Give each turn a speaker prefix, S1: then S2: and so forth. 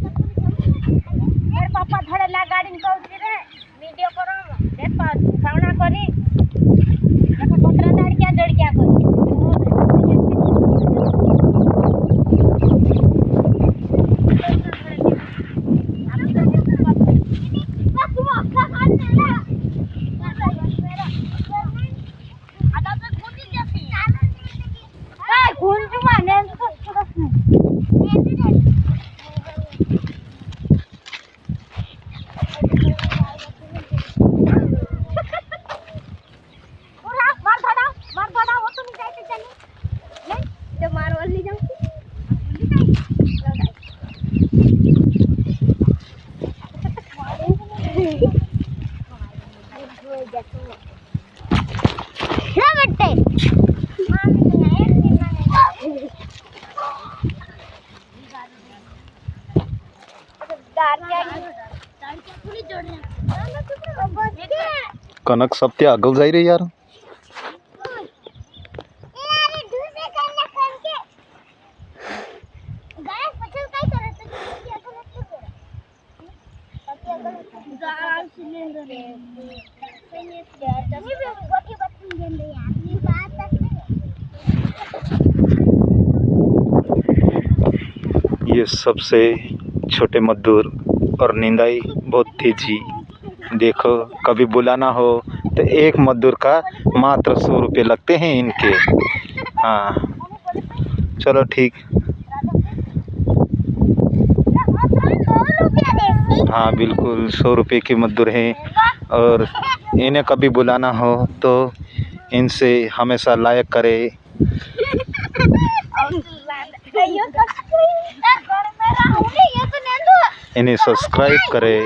S1: मेरे पापा धड़ेला गाड़ी में कहू रे वीडियो करो देख सामना करी देखो कोतरा दड़ क्या करी
S2: कनक सब त्या अगल जाई रे यार ये सबसे छोटे मजदूर और निंदाई बहुत तेजी। देखो कभी बुलाना हो तो एक मजदूर का मात्र 100 रुपये लगते हैं इनके। हाँ चलो ठीक। हाँ बिल्कुल 100 रुपये के मजदूर हैं और इन्हें कभी बुलाना हो तो इनसे हमेशा लायक करे। इन्हें सब्सक्राइब करे।